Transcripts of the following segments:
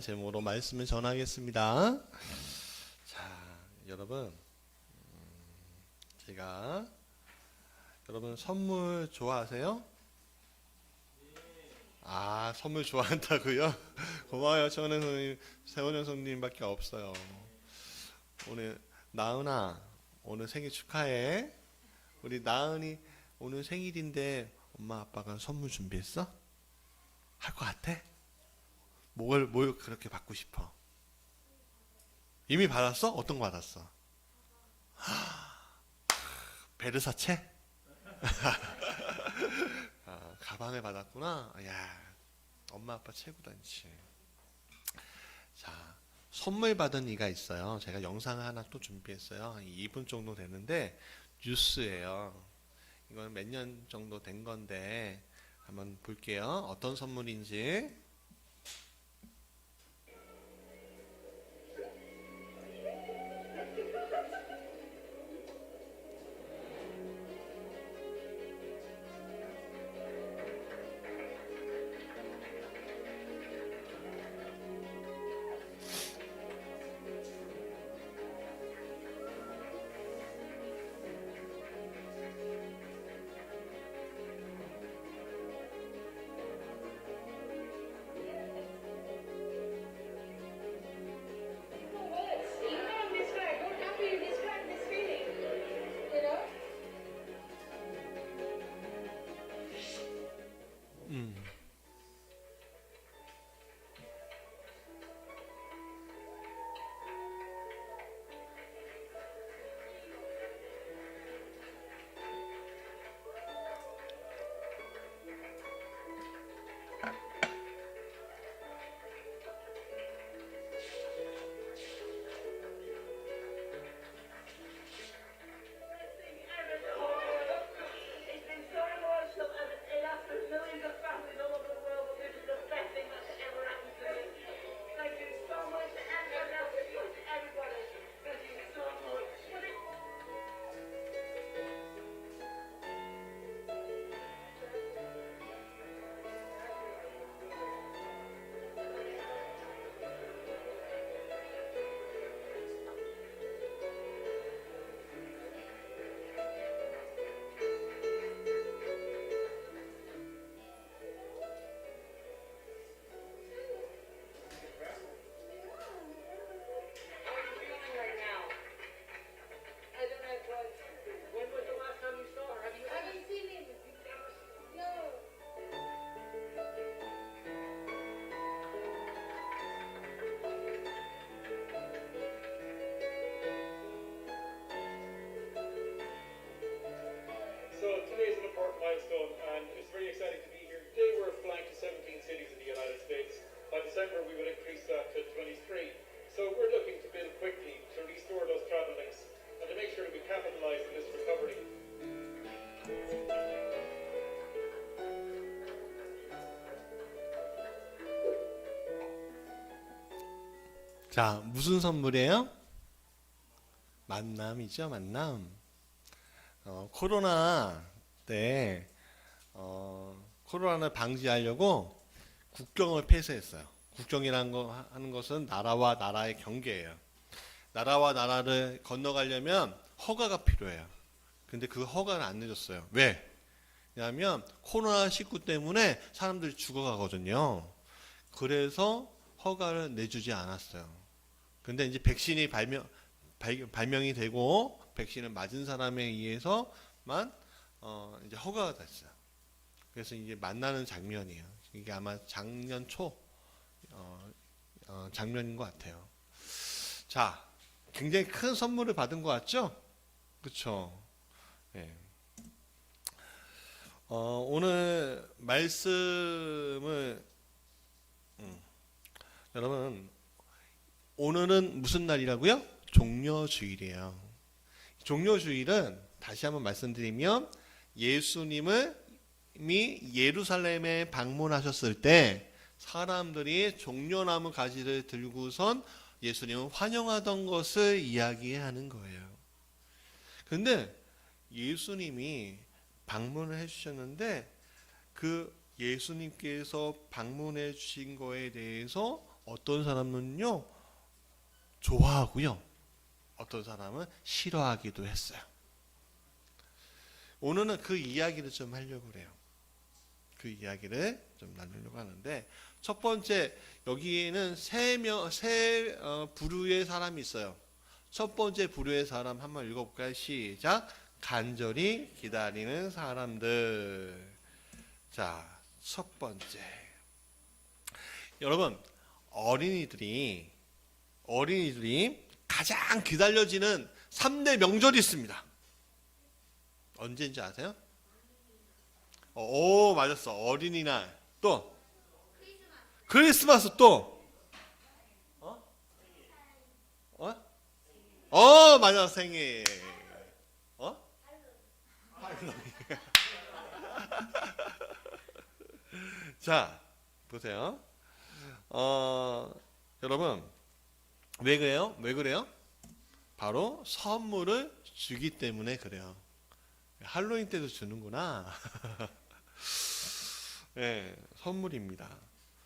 제목으로 말씀을 전하겠습니다. 자, 여러분, 제가 여러분 선물 좋아하세요? 아, 선물 좋아한다고요? 고마워요. 저는 선생님, 세원현 선생님밖에 없어요. 오늘 나은아, 오늘 생일 축하해. 우리 나은이 오늘 생일인데 엄마 아빠가 선물 준비했어? 할 것 같아? 뭘 그렇게 받고 싶어? 이미 받았어? 어떤 거 받았어? 베르사체? 아, 가방을 받았구나. 야, 엄마 아빠 최고단지. 자, 선물 받은 이가 있어요. 제가 영상을 하나 또 준비했어요. 한 2분 정도 되는데 뉴스예요. 이건 몇 년 정도 된 건데 한번 볼게요. 어떤 선물인지. 음. So today is an important milestone, and it's very exciting to be here. Today we're flying to 17 cities in the United States. By December we will increase that to 23. So we're looking to build quickly to restore those travel links and to make sure that we capitalise on this recovery. 자, 무슨 선물이에요? 만남이죠, 만남. 코로나 때 코로나를 방지하려고 국경을 폐쇄했어요. 국경이라는 거 하는 것은 나라와 나라의 경계예요. 나라와 나라를 건너가려면 허가가 필요해요. 근데 그 허가는 안 내줬어요. 왜? 왜냐하면 코로나19 때문에 사람들이 죽어가거든요. 그래서 허가를 내주지 않았어요. 근데 이제 백신이 발명이 되고 백신을 맞은 사람에 의해서만 이제 허가가 됐어요. 그래서 이제 만나는 장면이에요. 이게 아마 작년 초 장면인 것 같아요. 자, 굉장히 큰 선물을 받은 것 같죠? 그렇죠? 네. 오늘 말씀을 여러분, 오늘은 무슨 날이라고요? 종려주일이에요. 종려주일은 다시 한번 말씀드리면 예수님이 예루살렘에 방문하셨을 때 사람들이 종려나무 가지를 들고선 예수님을 환영하던 것을 이야기하는 거예요. 그런데 예수님이 방문을 해주셨는데 그 예수님께서 방문해 주신 거에 대해서 어떤 사람은요 좋아하고요, 어떤 사람은 싫어하기도 했어요. 오늘은 그 이야기를 좀 하려고 그래요. 그 이야기를 좀 나누려고 하는데, 첫 번째, 여기에는 세 부류의 사람이 있어요. 첫 번째 부류의 사람 한번 읽어볼까요? 시작. 간절히 기다리는 사람들. 자, 첫 번째. 여러분, 어린이들이 가장 기다려지는 3대 명절이 있습니다. 언제인지 아세요? 오, 맞았어. 어린이날. 또 크리스마스. 또 맞아. 생일. 할로윈. 자, 보세요. 여러분, 왜 그래요? 바로 선물을 주기 때문에 그래요. 할로윈 때도 주는구나. 네, 선물입니다.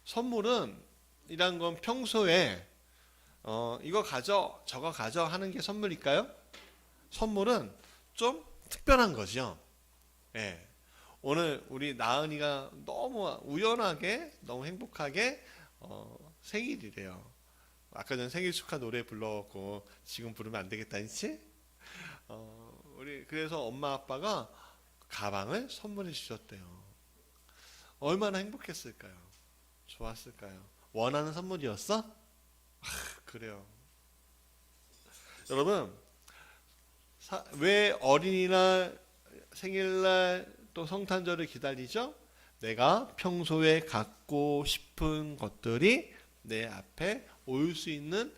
선물은 이란 건 평소에 이거 가져 저거 가져 하는 게 선물일까요? 선물은 좀 특별한 거죠. 네. 오늘 우리 나은이가 너무 우연하게 너무 행복하게 생일이래요. 아까 전 생일 축하 노래 불러갖고 지금 부르면 안 되겠다 했지? 우리 그래서 엄마 아빠가 가방을 선물해 주셨대요. 얼마나 행복했을까요? 좋았을까요? 원하는 선물이었어? 그래요. 여러분, 왜 어린이날, 생일날, 또 성탄절을 기다리죠? 내가 평소에 갖고 싶은 것들이 내 앞에 올 수 있는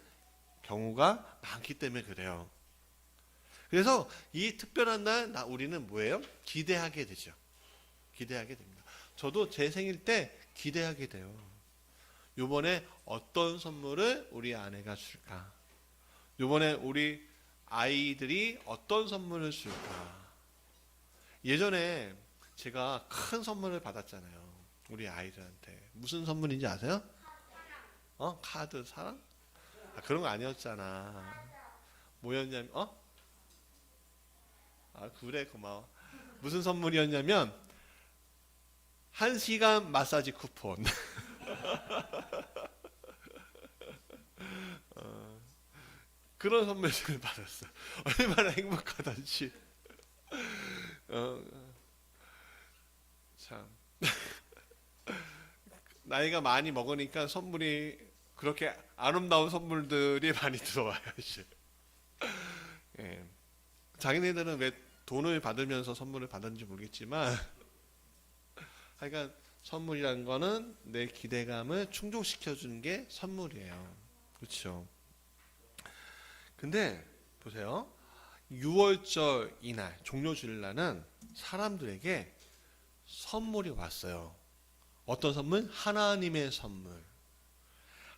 경우가 많기 때문에 그래요. 그래서 이 특별한 날 우리는 뭐예요? 기대하게 되죠. 기대하게 됩니다. 저도 제 생일 때 기대하게 돼요. 요번에 어떤 선물을 우리 아내가 줄까? 요번에 우리 아이들이 어떤 선물을 줄까? 예전에 제가 큰 선물을 받았잖아요. 우리 아이들한테. 무슨 선물인지 아세요? 카드, 사랑? 그런 거 아니었잖아. 뭐였냐면, 그래, 고마워. 무슨 선물이었냐면, 1시간 마사지 쿠폰. 그런 선물을 받았어. 얼마나 행복하던지. 참. 나이가 많이 먹으니까 선물이 그렇게 아름다운 선물들이 많이 들어와요, 이제. 예. 자기네들은 왜 돈을 받으면서 선물을 받았는지 모르겠지만, 하여간 선물이라는 거는 내 기대감을 충족시켜 주는 게 선물이에요. 그렇죠? 근데 보세요. 6월절 이날, 종료주일날은 사람들에게 선물이 왔어요. 어떤 선물? 하나님의 선물.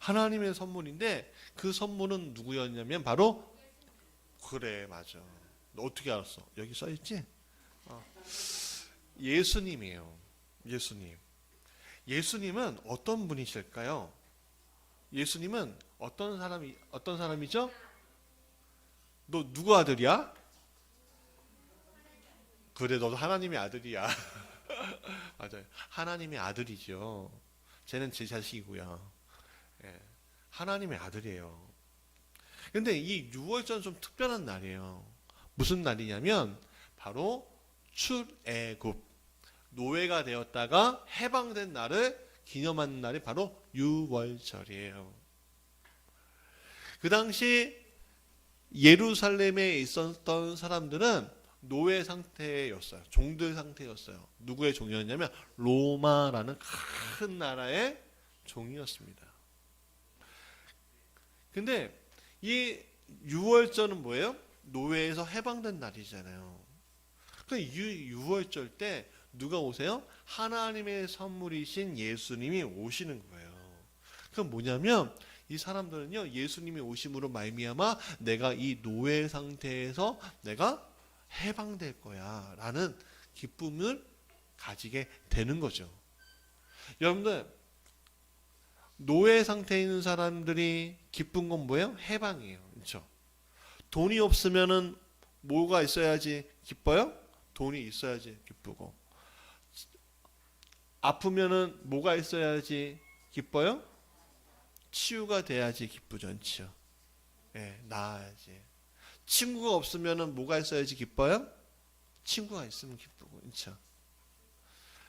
하나님의 선물인데 그 선물은 누구였냐면 바로, 그래, 맞아. 너 어떻게 알았어? 여기 써있지? 예수님이에요. 예수님. 예수님은 어떤 분이실까요? 예수님은 어떤 사람이죠? 너 누구 아들이야? 그래, 너도 하나님의 아들이야. 맞아요. 하나님의 아들이죠. 쟤는 제 자식이고요. 예, 하나님의 아들이에요. 근데 이 6월절은 좀 특별한 날이에요. 무슨 날이냐면 바로 출애굽, 노예가 되었다가 해방된 날을 기념하는 날이 바로 6월절이에요. 그 당시 예루살렘에 있었던 사람들은 노예 상태였어요. 종들 상태였어요. 누구의 종이었냐면 로마라는 큰 나라의 종이었습니다. 근데 이 6월절은 뭐예요? 노예에서 해방된 날이잖아요. 그 6월절 때 누가 오세요? 하나님의 선물이신 예수님이 오시는 거예요. 그건 뭐냐면 이 사람들은요, 예수님이 오심으로 말미암아 내가 이 노예 상태에서 내가 해방될 거야 라는 기쁨을 가지게 되는 거죠. 여러분들, 노예 상태에 있는 사람들이 기쁜 건 뭐예요? 해방이에요. 그렇죠? 돈이 없으면은 뭐가 있어야지 기뻐요? 돈이 있어야지 기쁘고. 아프면은 뭐가 있어야지 기뻐요? 치유가 돼야지 기쁘죠. 그렇죠? 예, 나아야지. 친구가 없으면은 뭐가 있어야지 기뻐요? 친구가 있으면 기쁘고. 그렇죠?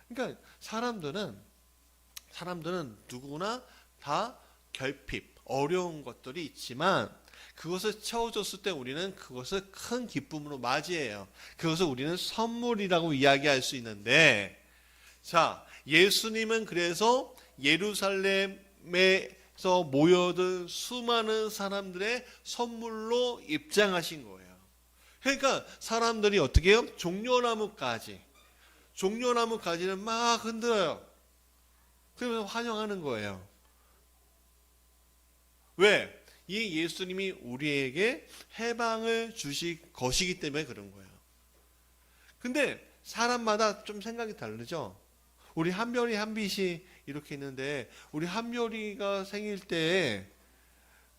그러니까 사람들은 누구나 다 결핍, 어려운 것들이 있지만 그것을 채워줬을 때 우리는 그것을 큰 기쁨으로 맞이해요. 그것을 우리는 선물이라고 이야기할 수 있는데, 자, 예수님은 그래서 예루살렘에서 모여든 수많은 사람들의 선물로 입장하신 거예요. 그러니까 사람들이 어떻게 해요? 종려나무까지는 막 흔들어요. 그러면서 환영하는 거예요. 왜? 이 예수님이 우리에게 해방을 주실 것이기 때문에 그런 거예요. 근데 사람마다 좀 생각이 다르죠? 우리 한별이 한빛이 이렇게 있는데 우리 한별이가 생일 때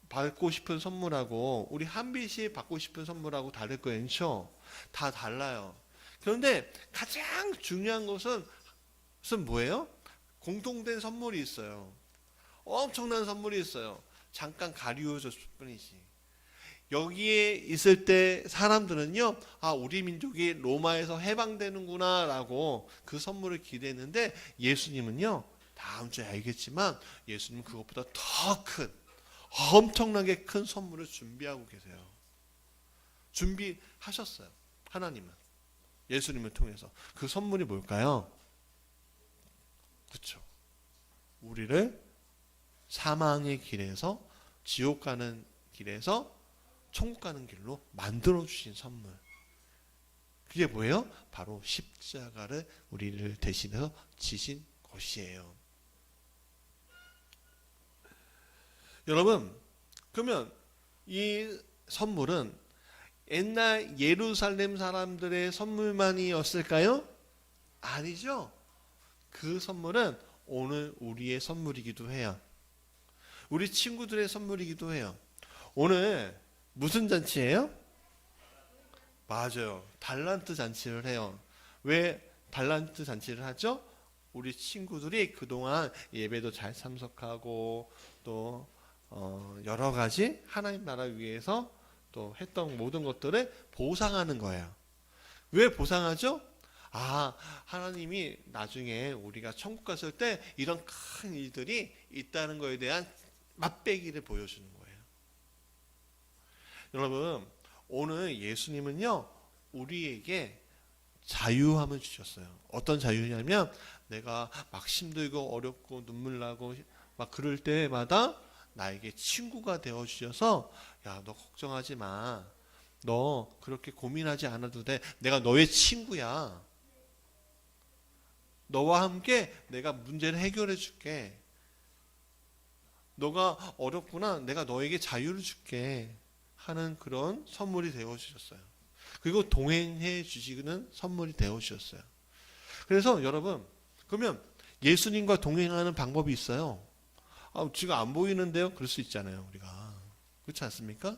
받고 싶은 선물하고 우리 한빛이 받고 싶은 선물하고 다를 거예요. 그렇죠? 다 달라요. 그런데 가장 중요한 것은 뭐예요? 공통된 선물이 있어요. 엄청난 선물이 있어요. 잠깐 가리워줬을 뿐이지. 여기에 있을 때 사람들은요, 아, 우리 민족이 로마에서 해방되는구나 라고 그 선물을 기대했는데 예수님은요, 다음 주에 알겠지만 예수님은 그것보다 더 큰, 엄청나게 큰 선물을 준비하고 계세요. 준비하셨어요. 하나님은. 예수님을 통해서. 그 선물이 뭘까요? 그렇죠. 우리를 사망의 길에서 지옥 가는 길에서 천국 가는 길로 만들어 주신 선물. 그게 뭐예요? 바로 십자가를 우리를 대신해서 지신 것이에요. 여러분, 그러면 이 선물은 옛날 예루살렘 사람들의 선물만이었을까요? 아니죠. 그 선물은 오늘 우리의 선물이기도 해요. 우리 친구들의 선물이기도 해요. 오늘 무슨 잔치예요? 맞아요. 달란트 잔치를 해요. 왜 달란트 잔치를 하죠? 우리 친구들이 그동안 예배도 잘 참석하고 또 여러 가지 하나님 나라 위해서 또 했던 모든 것들을 보상하는 거예요. 왜 보상하죠? 아, 하나님이 나중에 우리가 천국 갔을 때 이런 큰 일들이 있다는 것에 대한 맛배기를 보여주는 거예요. 여러분, 오늘 예수님은요, 우리에게 자유함을 주셨어요. 어떤 자유냐면, 내가 막 힘들고 어렵고 눈물 나고 막 그럴 때마다 나에게 친구가 되어 주셔서, 야, 너 걱정하지 마. 너 그렇게 고민하지 않아도 돼. 내가 너의 친구야. 너와 함께 내가 문제를 해결해 줄게. 너가 어렵구나. 내가 너에게 자유를 줄게. 하는 그런 선물이 되어 주셨어요. 그리고 동행해 주시는 선물이 되어 주셨어요. 그래서 여러분, 그러면 예수님과 동행하는 방법이 있어요. 아, 지금 안 보이는데요? 그럴 수 있잖아요, 우리가. 그렇지 않습니까?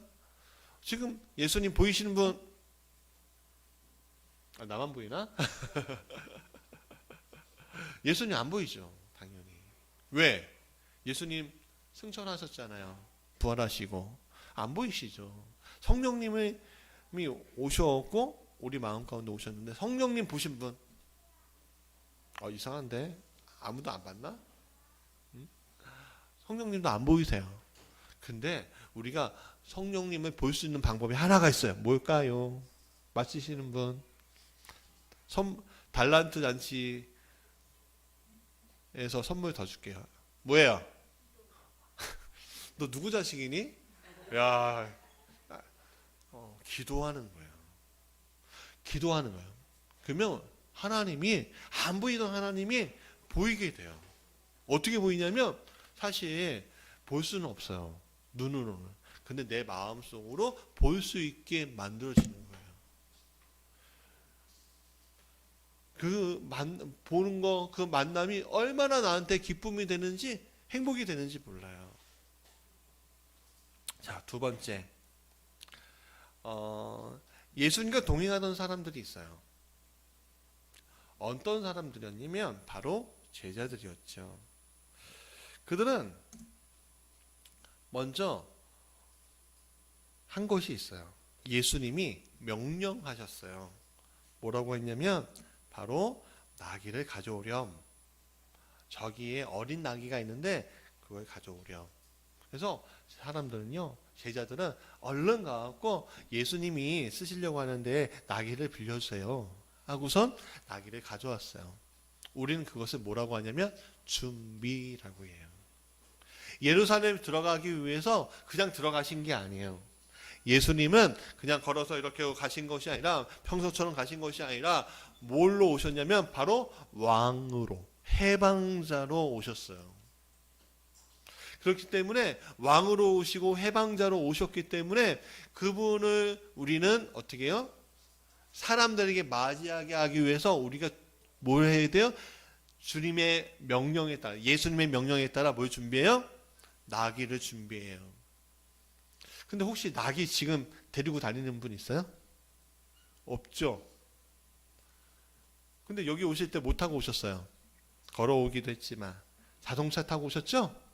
지금 예수님 보이시는 분? 아, 나만 보이나? 예수님 안 보이죠, 당연히. 왜? 예수님 승천하셨잖아요. 부활하시고. 안 보이시죠? 성령님이 오셨고 우리 마음 가운데 오셨는데 성령님 보신 분? 이상한데? 아무도 안 봤나? 응? 성령님도 안 보이세요. 근데 우리가 성령님을 볼 수 있는 방법이 하나가 있어요. 뭘까요? 맞히시는 분? 달란트 잔치에서 선물 더 줄게요. 뭐예요? 너 누구 자식이니? 야, 기도하는 거예요. 기도하는 거예요. 그러면 하나님이 안 보이던 하나님이 보이게 돼요. 어떻게 보이냐면 사실 볼 수는 없어요. 눈으로는. 근데 내 마음속으로 볼 수 있게 만들어지는 거예요. 보는 거, 그 만남이 얼마나 나한테 기쁨이 되는지 행복이 되는지 몰라요. 자, 두 번째, 예수님과 동행하던 사람들이 있어요. 어떤 사람들이었냐면 바로 제자들이었죠. 그들은 먼저 한 것이 있어요. 예수님이 명령하셨어요. 뭐라고 했냐면 바로 나귀를 가져오렴. 저기에 어린 나귀가 있는데 그걸 가져오렴. 그래서 사람들은요, 제자들은 얼른 가갖고 예수님이 쓰시려고 하는데 나귀를 빌려주세요 하고선 나귀를 가져왔어요. 우리는 그것을 뭐라고 하냐면 준비라고 해요. 예루살렘 들어가기 위해서 그냥 들어가신 게 아니에요. 예수님은 그냥 걸어서 이렇게 가신 것이 아니라, 평소처럼 가신 것이 아니라 뭘로 오셨냐면 바로 왕으로, 해방자로 오셨어요. 그렇기 때문에 왕으로 오시고 해방자로 오셨기 때문에 그분을 우리는 어떻게 해요? 사람들에게 맞이하게 하기 위해서 우리가 뭘 해야 돼요? 주님의 명령에 따라, 예수님의 명령에 따라 뭘 준비해요? 나귀를 준비해요. 근데 혹시 나귀 지금 데리고 다니는 분 있어요? 없죠. 근데 여기 오실 때 못 타고 오셨어요. 걸어오기도 했지만 자동차 타고 오셨죠?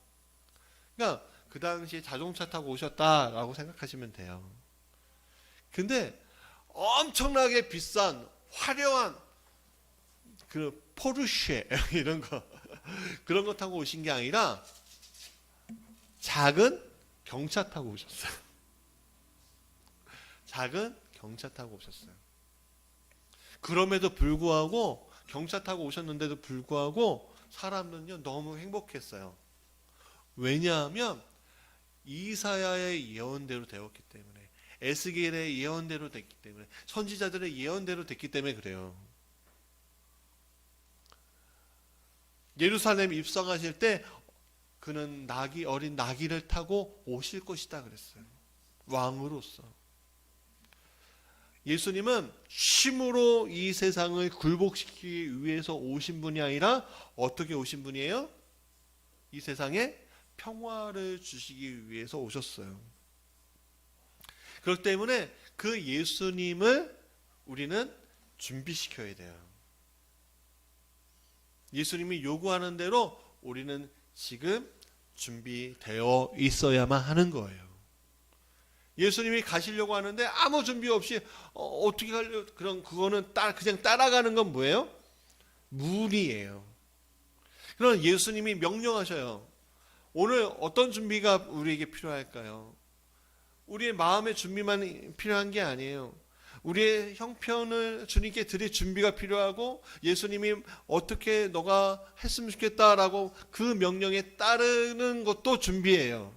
그러니까 그 당시에 자동차 타고 오셨다라고 생각하시면 돼요. 근데 엄청나게 비싼 화려한 그 포르쉐 이런 거 그런 거 타고 오신 게 아니라 작은 경차 타고 오셨어요. 작은 경차 타고 오셨어요. 그럼에도 불구하고 경차 타고 오셨는데도 불구하고 사람들은요 너무 행복했어요. 왜냐하면 이사야의 예언대로 되었기 때문에, 에스겔의 예언대로 됐기 때문에, 선지자들의 예언대로 됐기 때문에 그래요. 예루살렘 입성하실 때 그는 어린 나귀를 타고 오실 것이다 그랬어요. 왕으로서. 예수님은 쉼으로 이 세상을 굴복시키기 위해서 오신 분이 아니라 어떻게 오신 분이에요? 이 세상에 평화를 주시기 위해서 오셨어요. 그렇기 때문에 그 예수님을 우리는 준비시켜야 돼요. 예수님이 요구하는 대로 우리는 지금 준비되어 있어야만 하는 거예요. 예수님이 가시려고 하는데 아무 준비 없이 어떻게 가려, 그거는 그냥 따라가는 건 뭐예요? 무리예요. 그럼 예수님이 명령하셔요. 오늘 어떤 준비가 우리에게 필요할까요? 우리의 마음의 준비만 필요한 게 아니에요. 우리의 형편을 주님께 드릴 준비가 필요하고, 예수님이 어떻게 너가 했으면 좋겠다라고 그 명령에 따르는 것도 준비예요.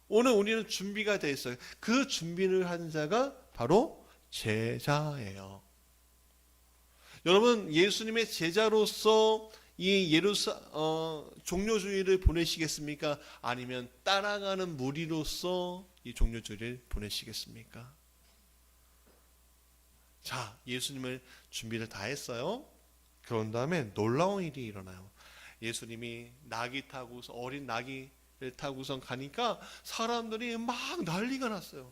오늘 우리는 준비가 돼 있어요. 그 준비를 한 자가 바로 제자예요. 여러분, 예수님의 제자로서 이 종료주의를 보내시겠습니까? 아니면 따라가는 무리로서 이 종료주의를 보내시겠습니까? 자, 예수님을 준비를 다 했어요. 그런 다음에 놀라운 일이 일어나요. 예수님이 나귀 타고서, 어린 나귀를 타고선 가니까 사람들이 막 난리가 났어요.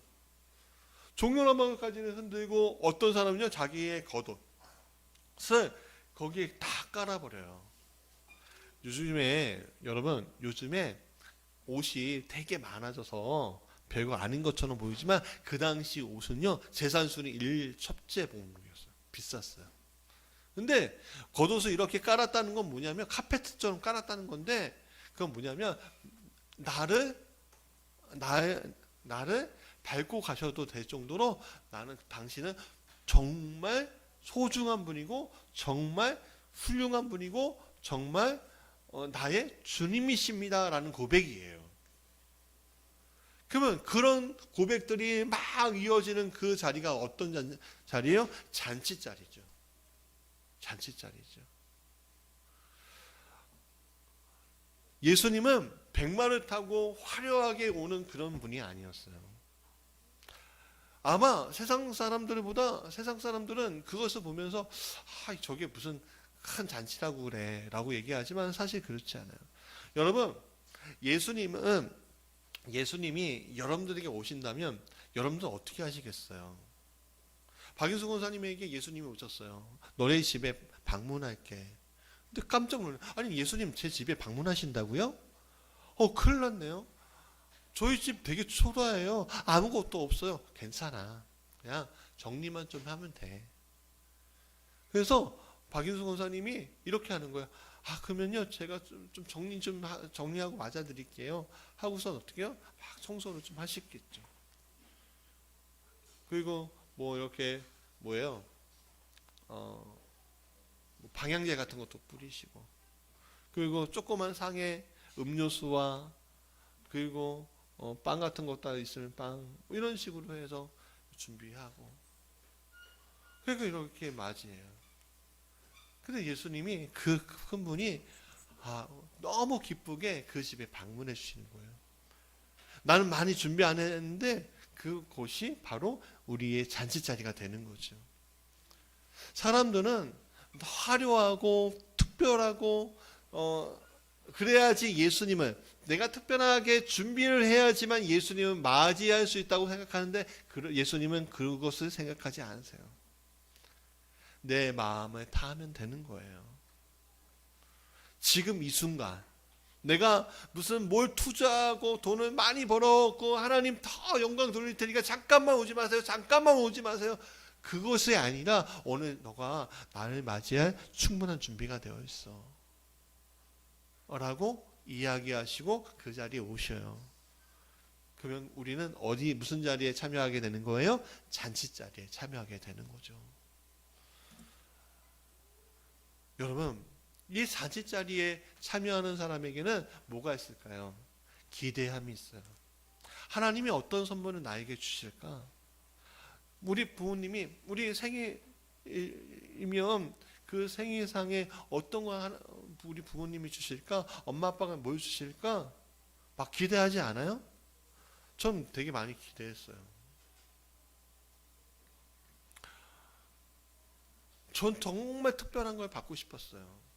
종려나무까지는 흔들고, 어떤 사람은요 자기의 겉옷을 거기에 다 깔아버려요. 요즘에 옷이 되게 많아져서 별거 아닌 것처럼 보이지만 그 당시 옷은요 재산순위 1첩제 봉이었어요. 비쌌어요. 근데 겉옷을 이렇게 깔았다는 건 뭐냐면 카페트처럼 깔았다는 건데, 그건 뭐냐면 나를 밟고 가셔도 될 정도로 당신은 정말 소중한 분이고, 정말 훌륭한 분이고, 정말 나의 주님이십니다라는 고백이에요. 그러면 그런 고백들이 막 이어지는 그 자리가 어떤 자리예요? 잔치자리죠. 잔치자리죠. 예수님은 백마를 타고 화려하게 오는 그런 분이 아니었어요. 아마 세상 사람들은 그것을 보면서 저게 무슨 큰 잔치라고 그래 라고 얘기하지만 사실 그렇지 않아요. 여러분, 예수님이 여러분들에게 오신다면 여러분들 어떻게 하시겠어요? 박인수 권사님에게 예수님이 오셨어요. 너네 집에 방문할게. 근데 깜짝 놀라요. 아니, 예수님 제 집에 방문하신다고요? 큰일 났네요. 저희 집 되게 초라해요. 아무것도 없어요. 괜찮아. 그냥 정리만 좀 하면 돼. 그래서 박인수 권사님이 이렇게 하는 거예요. 그러면요, 제가 좀 정리하고 맞아드릴게요. 하고선 어떻게 해요? 막 청소를 좀 하시겠죠. 그리고 이렇게 뭐예요? 방향제 같은 것도 뿌리시고, 그리고 조그만 상에 음료수와 그리고 빵 같은 것도 있으면 빵, 이런 식으로 해서 준비하고, 그리고 이렇게 맞이해요. 근데 예수님이 그 큰 분이 너무 기쁘게 그 집에 방문해 주시는 거예요. 나는 많이 준비 안 했는데 그곳이 바로 우리의 잔치자리가 되는 거죠. 사람들은 화려하고 특별하고 그래야지 예수님을, 내가 특별하게 준비를 해야지만 예수님을 맞이할 수 있다고 생각하는데 예수님은 그것을 생각하지 않으세요. 내 마음을 타면 되는 거예요. 지금 이 순간 내가 무슨 뭘 투자하고 돈을 많이 벌었고 하나님 더 영광 돌릴 테니까 잠깐만 오지 마세요. 잠깐만 오지 마세요. 그것이 아니라 오늘 너가 나를 맞이할 충분한 준비가 되어 있어 라고 이야기하시고 그 자리에 오셔요. 그러면 우리는 무슨 자리에 참여하게 되는 거예요? 잔치 자리에 참여하게 되는 거죠. 여러분, 이 잔치 자리에 참여하는 사람에게는 뭐가 있을까요? 기대함이 있어요. 하나님이 어떤 선물을 나에게 주실까? 우리 부모님이 우리 생일이면 그 생일상에 어떤 거 우리 부모님이 주실까? 엄마 아빠가 뭘 주실까? 막 기대하지 않아요? 전 되게 많이 기대했어요. 전 정말 특별한 걸 받고 싶었어요.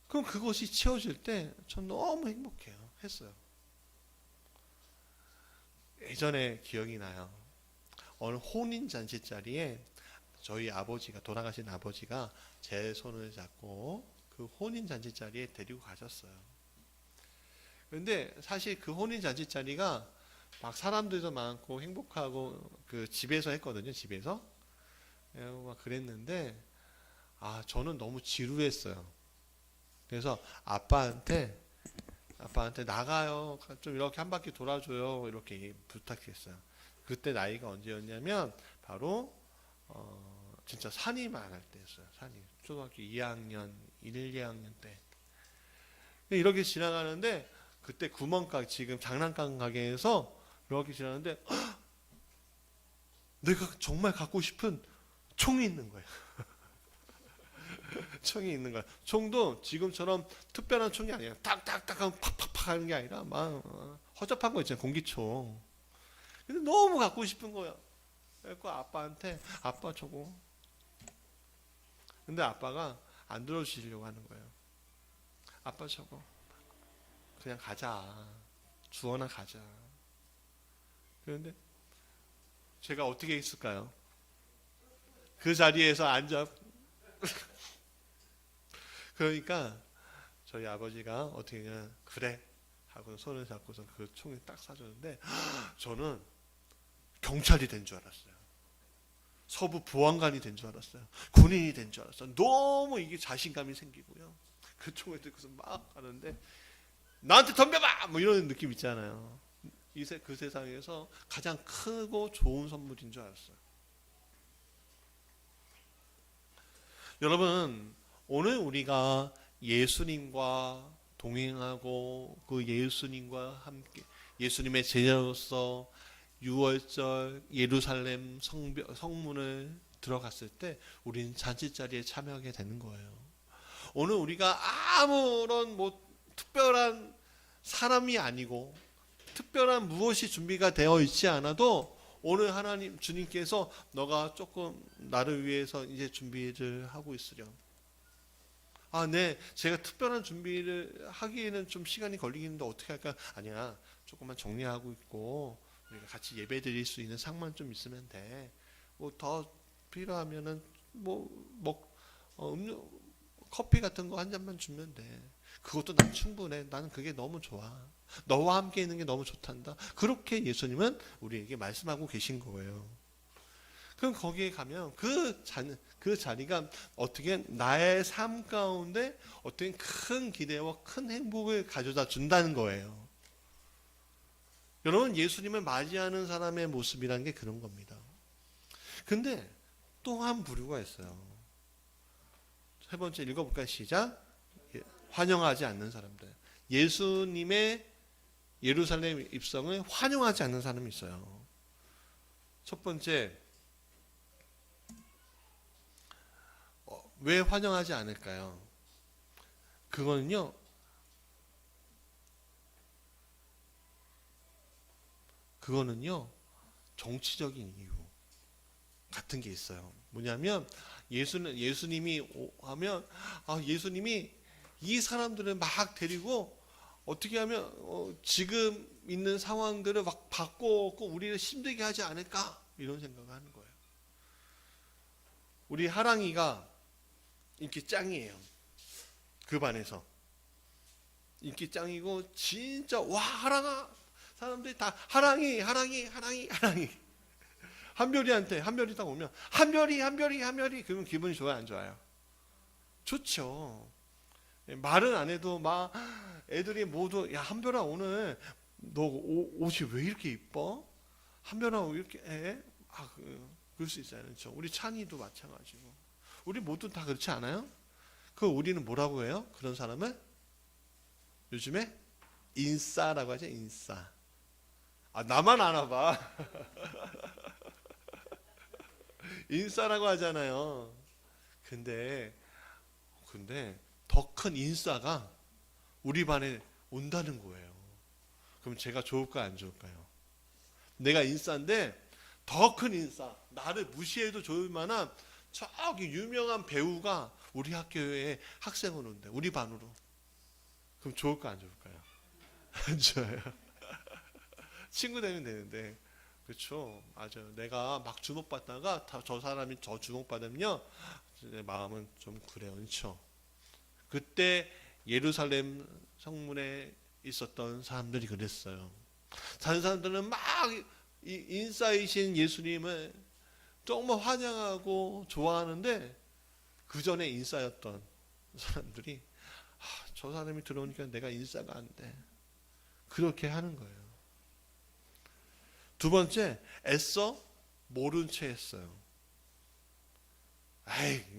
그럼 그것이 채워질 때 전 너무 했어요. 예전에 기억이 나요. 어느 혼인 잔치 자리에 저희 아버지가, 돌아가신 아버지가 제 손을 잡고 그 혼인 잔치 자리에 데리고 가셨어요. 그런데 사실 그 혼인 잔치 자리가 막 사람들도 많고 행복하고 그 집에서 했거든요. 집에서 막 그랬는데 저는 너무 지루했어요. 그래서 아빠한테 나가요. 좀 이렇게 한 바퀴 돌아줘요. 이렇게 부탁했어요. 그때 나이가 언제였냐면 바로 진짜 산임만 할 때였어요. 산임. 초등학교 2학년, 1, 2학년 때. 이렇게 지나가는데 그때 구멍가게, 지금 장난감 가게에서 이렇게 지나가는데 내가 정말 갖고 싶은 총이 있는 거예요. 총이 있는 거야. 총도 지금처럼 특별한 총이 아니에요. 딱딱딱 하면 팍팍팍 하는 게 아니라 막 허접한 거 있잖아요. 공기총. 근데 너무 갖고 싶은 거야. 그래서 아빠한테 아빠 저거. 근데 아빠가 안 들어주시려고 하는 거예요. 아빠 저거. 그냥 가자. 주원아 가자. 그런데 제가 어떻게 했을까요? 그 자리에서 앉아. 그러니까 저희 아버지가 어떻게 했냐, 그래 하고 손을 잡고서 그 총을 딱 쏴줬는데 저는 경찰이 된 줄 알았어요. 서부 보안관이 된 줄 알았어요. 군인이 된 줄 알았어요. 너무 이게 자신감이 생기고요. 그 총을 들고서 막 하는데 나한테 덤벼봐! 뭐 이런 느낌 있잖아요. 그 세상에서 가장 크고 좋은 선물인 줄 알았어요. 여러분, 오늘 우리가 예수님과 동행하고 그 예수님과 함께 예수님의 제자로서 6월절 예루살렘 성문을 들어갔을 때 우리는 잔치자리에 참여하게 되는 거예요. 오늘 우리가 아무런 특별한 사람이 아니고 특별한 무엇이 준비가 되어 있지 않아도 오늘 하나님 주님께서 너가 조금 나를 위해서 이제 준비를 하고 있으렴. 아, 네, 제가 특별한 준비를 하기에는 좀 시간이 걸리겠는데 어떻게 할까? 아니야, 조금만 정리하고 있고 우리가 같이 예배 드릴 수 있는 상만 좀 있으면 돼. 뭐 더 필요하면은 음료, 커피 같은 거 한 잔만 주면 돼. 그것도 난 충분해. 나는 그게 너무 좋아. 너와 함께 있는 게 너무 좋단다. 그렇게 예수님은 우리에게 말씀하고 계신 거예요. 그럼 거기에 가면 그 자리가 어떻게 나의 삶 가운데 어떻게 큰 기대와 큰 행복을 가져다 준다는 거예요. 여러분, 예수님을 맞이하는 사람의 모습이라는 게 그런 겁니다. 근데 또 한 부류가 있어요. 세 번째 읽어볼까요? 시작. 환영하지 않는 사람들. 예수님의 예루살렘 입성을 환영하지 않는 사람이 있어요. 첫 번째, 왜 환영하지 않을까요? 그거는요, 정치적인 이유 같은 게 있어요. 뭐냐면 예수님이 하면 예수님이 이 사람들을 막 데리고 어떻게 하면 지금 있는 상황들을 막 바꿔고 우리를 힘들게 하지 않을까 이런 생각을 하는 거예요. 우리 하랑이가 인기 짱이에요. 그 반에서 인기 짱이고 진짜 와 하랑아 사람들이 다 하랑이 한별이 딱 오면 한별이 그러면 기분이 좋아요 안 좋아요? 좋죠. 말은 안 해도 막 애들이 모두 야 한별아 오늘 너 옷이 왜 이렇게 이뻐? 한별아 왜 이렇게 해? 그럴 수 있잖아요. 그렇죠? 우리 찬이도 마찬가지고 우리 모두 다 그렇지 않아요? 우리는 뭐라고 해요? 그런 사람을 요즘에 인싸라고 하죠. 인싸. 나만 아나 봐. 인싸라고 하잖아요. 근데 더 큰 인싸가 우리 반에 온다는 거예요. 그럼 제가 좋을까요, 안 좋을까요? 내가 인싸인데 더 큰 인싸, 나를 무시해도 좋을 만한 저기 유명한 배우가 우리 학교에 학생으로 온대. 우리 반으로. 그럼 좋을까요, 안 좋을까요? 안 좋아요. 친구 되면 되는데. 그렇죠. 맞아요. 내가 막 주목받다가 저 사람이 저 주목받으면요. 내 마음은 좀 그래요. 그렇죠. 그때 예루살렘 성문에 있었던 사람들이 그랬어요. 다른 사람들은 막 인싸이신 예수님을 정말 환영하고 좋아하는데 그 전에 인싸였던 사람들이 저 사람이 들어오니까 내가 인싸가 안 돼. 그렇게 하는 거예요. 두 번째, 애써 모른 채 했어요.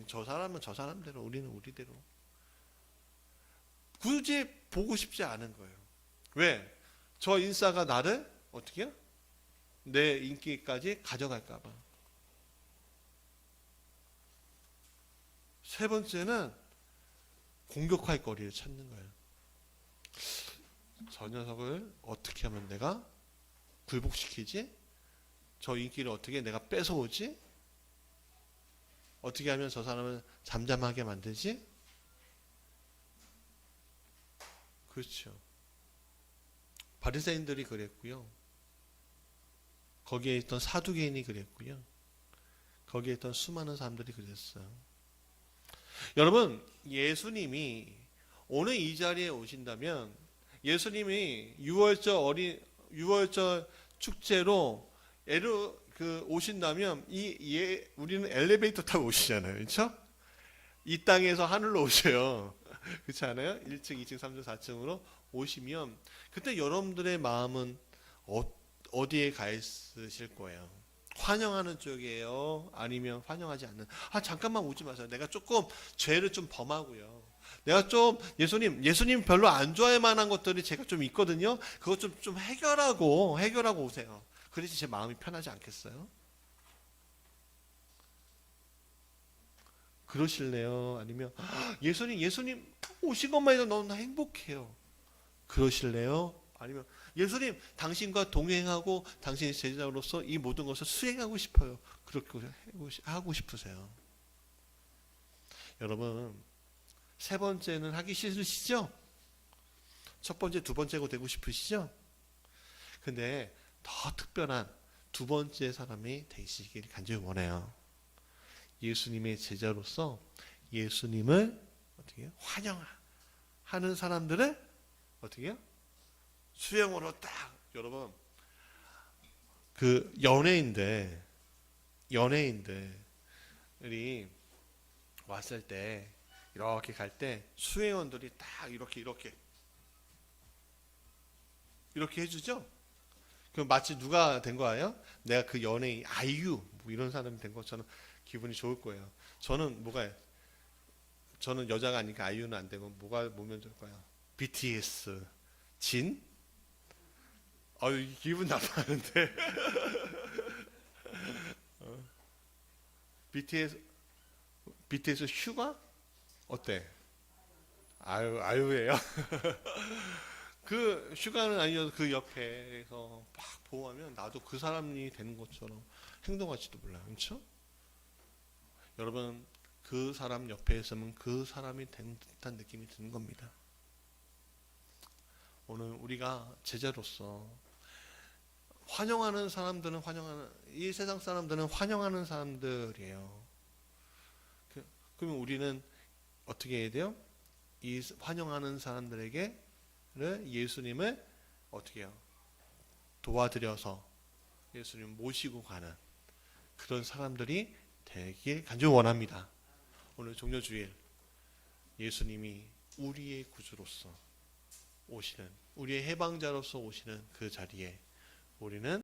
저 사람은 저 사람대로, 우리는 우리대로. 굳이 보고 싶지 않은 거예요. 왜? 저 인싸가 나를 어떻게 해요? 내 인기까지 가져갈까 봐. 세 번째는 공격할 거리를 찾는 거예요. 저 녀석을 어떻게 하면 내가 굴복시키지? 저 인기를 어떻게 내가 뺏어오지? 어떻게 하면 저 사람을 잠잠하게 만들지? 그렇죠. 바리새인들이 그랬고요. 거기에 있던 사두개인이 그랬고요. 거기에 있던 수많은 사람들이 그랬어요. 여러분, 예수님이 오늘 이 자리에 오신다면 예수님이 6월절 축제로 오신다면 우리는 엘리베이터 타고 오시잖아요. 그렇죠? 이 땅에서 하늘로 오셔요. 그렇지 않아요? 1층, 2층, 3층, 4층으로 오시면 그때 여러분들의 마음은 어디에 가 있으실 거예요? 환영하는 쪽이에요? 아니면 환영하지 않는? 잠깐만 오지 마세요. 내가 조금 죄를 좀 범하고요. 내가 좀 예수님 별로 안 좋아할 만한 것들이 제가 좀 있거든요. 그것 좀 해결하고 오세요. 그래야지 제 마음이 편하지 않겠어요? 그러실래요? 아니면 예수님 오신 것만 해도 너무 행복해요. 그러실래요? 아니면 예수님 당신과 동행하고 당신의 제자로서 이 모든 것을 수행하고 싶어요. 그렇게 하고 싶으세요? 여러분, 세 번째는 하기 싫으시죠? 첫 번째, 두 번째고 되고 싶으시죠? 근데 더 특별한 두 번째 사람이 되시길 간절히 원해요. 예수님의 제자로서 예수님을 어떻게 해요? 환영하는 사람들을 어떻게 해요? 수용으로 딱, 여러분, 그 연예인들이 왔을 때 이렇게 갈 때 수행원들이 딱 이렇게 해주죠. 그럼 마치 누가 된 거예요? 내가 그 연예인 아이유 뭐 이런 사람이 된 것처럼 기분이 좋을 거예요. 저는 저는 여자가 아니니까 아이유는 안 되고 뭐가 보면 좋을까요? BTS 진? 아유 기분 나빠하는데. BTS 슈가 어때? 아유예요. 그 슈가는 아니어도 그 옆에서 막 보호하면 나도 그 사람이 되는 것처럼 행동할지도 몰라요. 그렇죠? 여러분 그 사람 옆에 있으면 그 사람이 된 듯한 느낌이 드는 겁니다. 오늘 우리가 제자로서 환영하는 사람들은 이 세상 사람들은 환영하는 사람들이에요. 그러면 우리는 어떻게 해야 돼요? 이 환영하는 사람들에게 예수님을 어떻게 해요? 도와드려서 예수님 모시고 가는 그런 사람들이 되길 간절히 원합니다. 오늘 종료주일 예수님이 우리의 구주로서 오시는, 우리의 해방자로서 오시는 그 자리에 우리는